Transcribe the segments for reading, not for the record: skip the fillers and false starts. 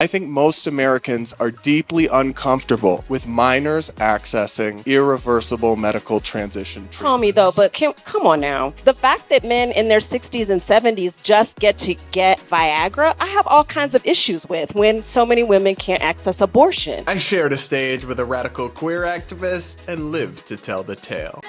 I think most Americans are deeply uncomfortable with minors accessing irreversible medical transition treatments. Call me though, but come on now. The fact that men in their 60s and 70s just get to get Viagra, I have all kinds of issues with when so many women can't access abortion. I shared a stage with a radical queer activist and lived to tell the tale.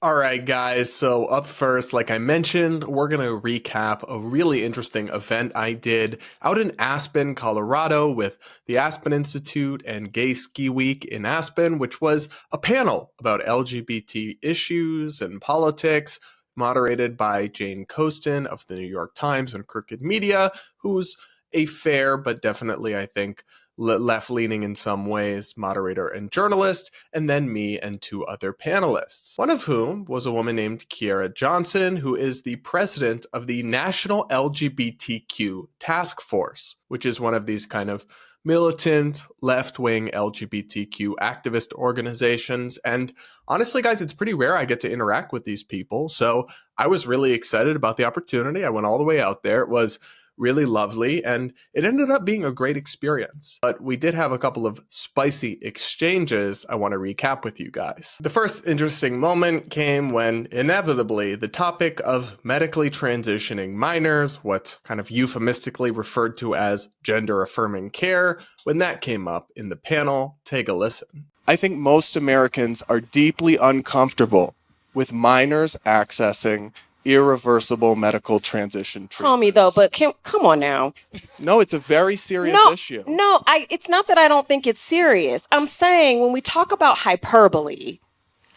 All right, guys, so up first, like I mentioned, we're going to recap a really interesting event I did out in Aspen, Colorado with the Aspen Institute and Gay Ski Week in Aspen, which was a panel about LGBT issues and politics, moderated by Jane Coaston of the New York Times and Crooked Media, who's a fair but definitely, I think, left-leaning in some ways, moderator and journalist, and then me and two other panelists, one of whom was a woman named Kiera Johnson, who is the president of the National LGBTQ Task Force, which is one of these kind of militant, left-wing LGBTQ activist organizations. And honestly, guys, it's pretty rare I get to interact with these people, so I was really excited about the opportunity. I went all the way out there. It was really lovely, and it ended up being a great experience. But we did have a couple of spicy exchanges I want to recap with you guys. The first interesting moment came when, inevitably, the topic of medically transitioning minors, what's kind of euphemistically referred to as gender-affirming care, when that came up in the panel. Take a listen. I think most Americans are deeply uncomfortable with minors accessing irreversible medical transition treatments. Call me though, but come on now. No, it's a very serious issue. No, it's not that I don't think it's serious. I'm saying when we talk about hyperbole,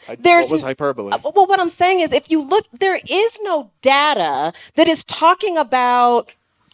what was hyperbole? Well, what I'm saying is if you look, there is no data that is talking about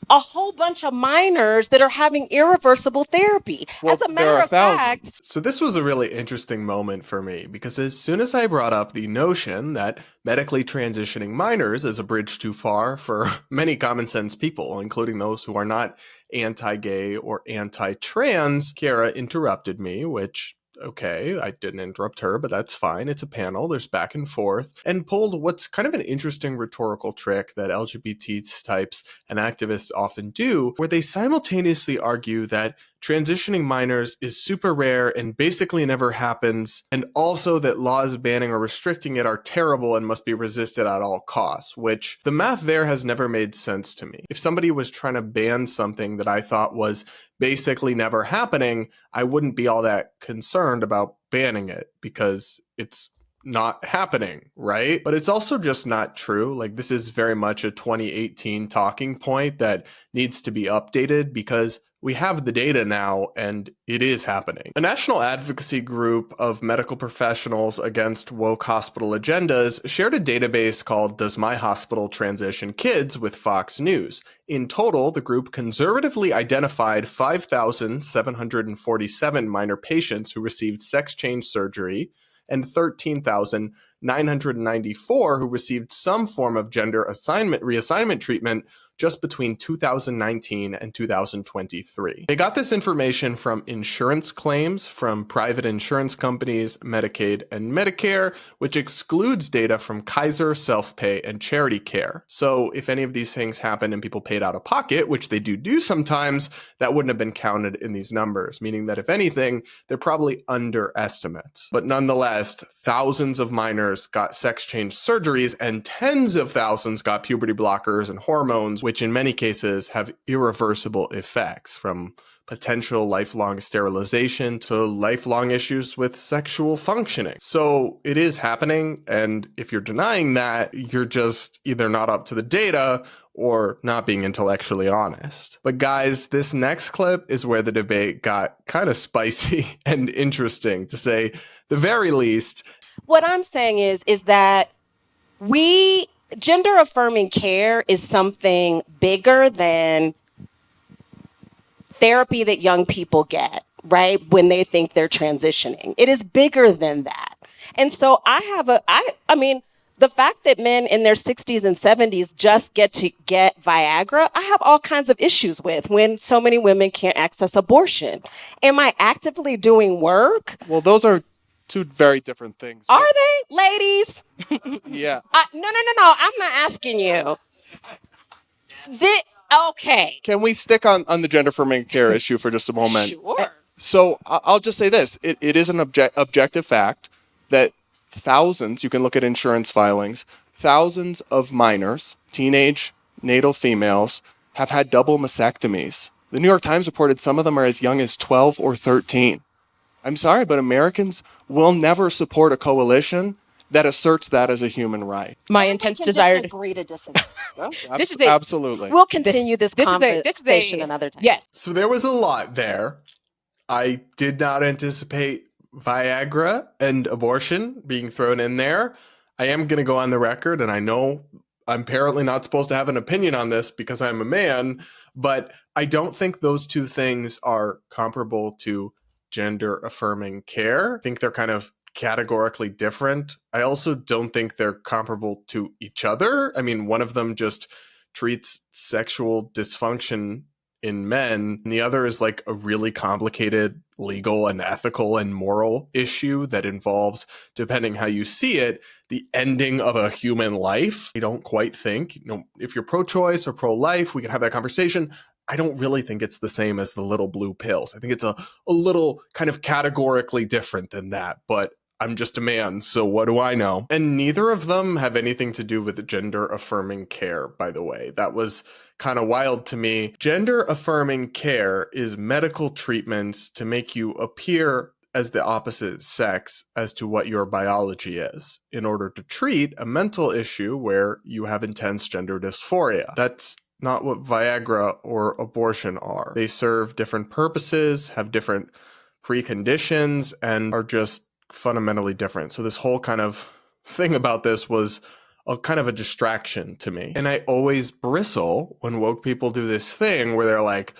a whole bunch of minors that are having irreversible therapy. Well, as a matter of fact. So this was a really interesting moment for me because as soon as I brought up the notion that medically transitioning minors is a bridge too far for many common sense people, including those who are not anti-gay or anti-trans, Kiera interrupted me, which, okay, I didn't interrupt her, but that's fine. It's a panel. There's back and forth. And pulled what's kind of an interesting rhetorical trick that LGBT types and activists often do, where they simultaneously argue that transitioning minors is super rare and basically never happens, and also that laws banning or restricting it are terrible and must be resisted at all costs, which the math there has never made sense to me. If somebody was trying to ban something that I thought was basically never happening, I wouldn't be all that concerned about banning it because it's not happening, right? But it's also just not true. Like, this is very much a 2018 talking point that needs to be updated because we have the data now, and it is happening. A national advocacy group of medical professionals against woke hospital agendas shared a database called Does My Hospital Transition Kids with Fox News. In total, the group conservatively identified 5,747 minor patients who received sex change surgery and 13,994 who received some form of gender reassignment treatment just between 2019 and 2023. They got this information from insurance claims from private insurance companies, Medicaid and Medicare, which excludes data from Kaiser, self-pay, and charity care. So if any of these things happened and people paid out of pocket, which they do sometimes, that wouldn't have been counted in these numbers, meaning that if anything, they're probably underestimates. But nonetheless, thousands of minors got sex change surgeries and tens of thousands got puberty blockers and hormones, which in many cases have irreversible effects, from potential lifelong sterilization to lifelong issues with sexual functioning. So it is happening, and if you're denying that, you're just either not up to the data or not being intellectually honest. But guys, this next clip is where the debate got kind of spicy and interesting, to say the very least. What I'm saying is that gender affirming care is something bigger than therapy that young people get, right? When they think they're transitioning. It is bigger than that. And so I mean, the fact that men in their 60s and 70s just get to get Viagra, I have all kinds of issues with when so many women can't access abortion. Am I actively doing work? Well, those are two very different things. Are they, ladies? Yeah. No. I'm not asking you. Okay. Can we stick on the gender affirming care issue for just a moment? Sure. So I'll just say this. It is an objective fact that thousands, you can look at insurance filings, thousands of minors, teenage natal females, have had double mastectomies. The New York Times reported some of them are as young as 12 or 13. I'm sorry, but Americans will never support a coalition that asserts that as a human right. My intense desire to agree to disagree. This is a- Absolutely. We'll continue this this is conversation a another time. Yes. So there was a lot there. I did not anticipate Viagra and abortion being thrown in there. I am going to go on the record, and I know I'm apparently not supposed to have an opinion on this because I'm a man, but I don't think those two things are comparable to gender affirming care. I think they're kind of categorically different. I also don't think they're comparable to each other. I mean, one of them just treats sexual dysfunction in men, and the other is like a really complicated legal and ethical and moral issue that involves, depending how you see it, the ending of a human life. I don't quite think, if you're pro-choice or pro-life, we can have that conversation. I don't really think it's the same as the little blue pills. I think it's a little kind of categorically different than that, but I'm just a man, so what do I know? And neither of them have anything to do with gender affirming care, by the way. That was kind of wild to me. Gender affirming care is medical treatments to make you appear as the opposite sex as to what your biology is, in order to treat a mental issue where you have intense gender dysphoria. That's not what Viagra or abortion are. They serve different purposes, have different preconditions, and are just fundamentally different. So this whole kind of thing about this was a kind of a distraction to me. And I always bristle when woke people do this thing where they're like,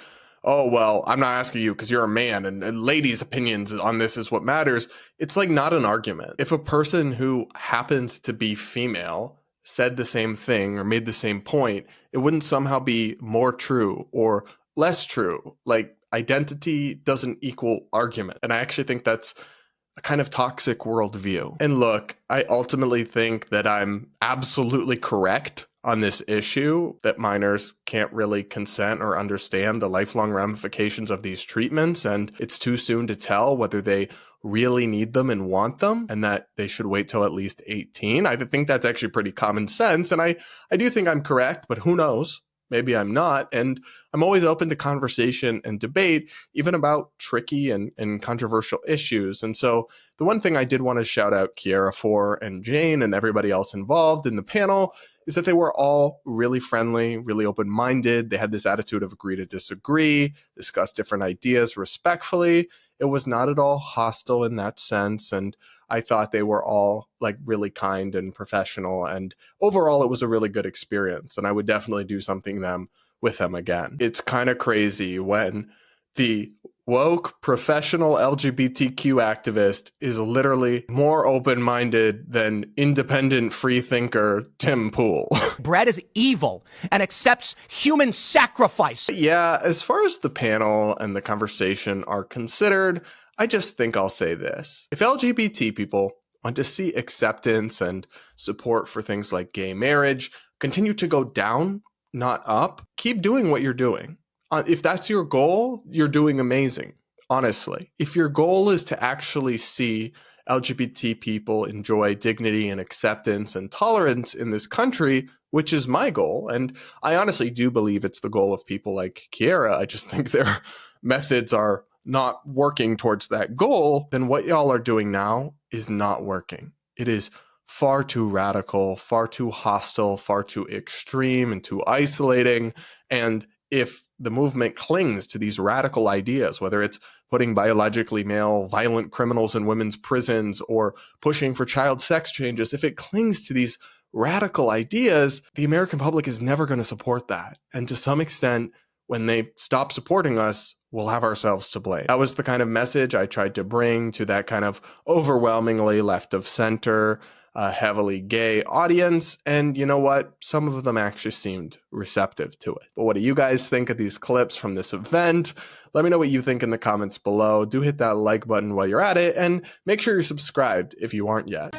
oh, well, I'm not asking you because you're a man and ladies' opinions on this is what matters. It's like not an argument. If a person who happened to be female said the same thing or made the same point, it wouldn't somehow be more true or less true. Like identity doesn't equal argument. And I actually think that's a kind of toxic worldview. And look, I ultimately think that I'm absolutely correct on this issue, that minors can't really consent or understand the lifelong ramifications of these treatments, and it's too soon to tell whether they really need them and want them, and that they should wait till at least 18. I think that's actually pretty common sense, and I do think I'm correct, but who knows? Maybe I'm not. And I'm always open to conversation and debate, even about tricky and controversial issues. And so the one thing I did want to shout out Kiara for, and Jane and everybody else involved in the panel, is that they were all really friendly, really open-minded. They had this attitude of agree to disagree, discuss different ideas respectfully. It was not at all hostile in that sense. And I thought they were all like really kind and professional, and overall it was a really good experience, and I would definitely do something with them again. It's kind of crazy when the woke professional LGBTQ activist is literally more open-minded than independent free thinker Tim Pool. Brad is evil and accepts human sacrifice. Yeah, as far as the panel and the conversation are considered, I just think I'll say this. If LGBT people want to see acceptance and support for things like gay marriage continue to go down, not up, keep doing what you're doing. If that's your goal, you're doing amazing, honestly. If your goal is to actually see LGBT people enjoy dignity and acceptance and tolerance in this country, which is my goal, and I honestly do believe it's the goal of people like Kiara, I just think their methods are not working towards that goal, then what y'all are doing now is not working. It is far too radical, far too hostile, far too extreme and too isolating. And if the movement clings to these radical ideas, whether it's putting biologically male violent criminals in women's prisons or pushing for child sex changes, if it clings to these radical ideas, the American public is never going to support that. And to some extent, when they stop supporting us, we'll have ourselves to blame. That was the kind of message I tried to bring to that kind of overwhelmingly left of center, heavily gay audience. And you know what? Some of them actually seemed receptive to it. But what do you guys think of these clips from this event? Let me know what you think in the comments below. Do hit that like button while you're at it, and make sure you're subscribed if you aren't yet.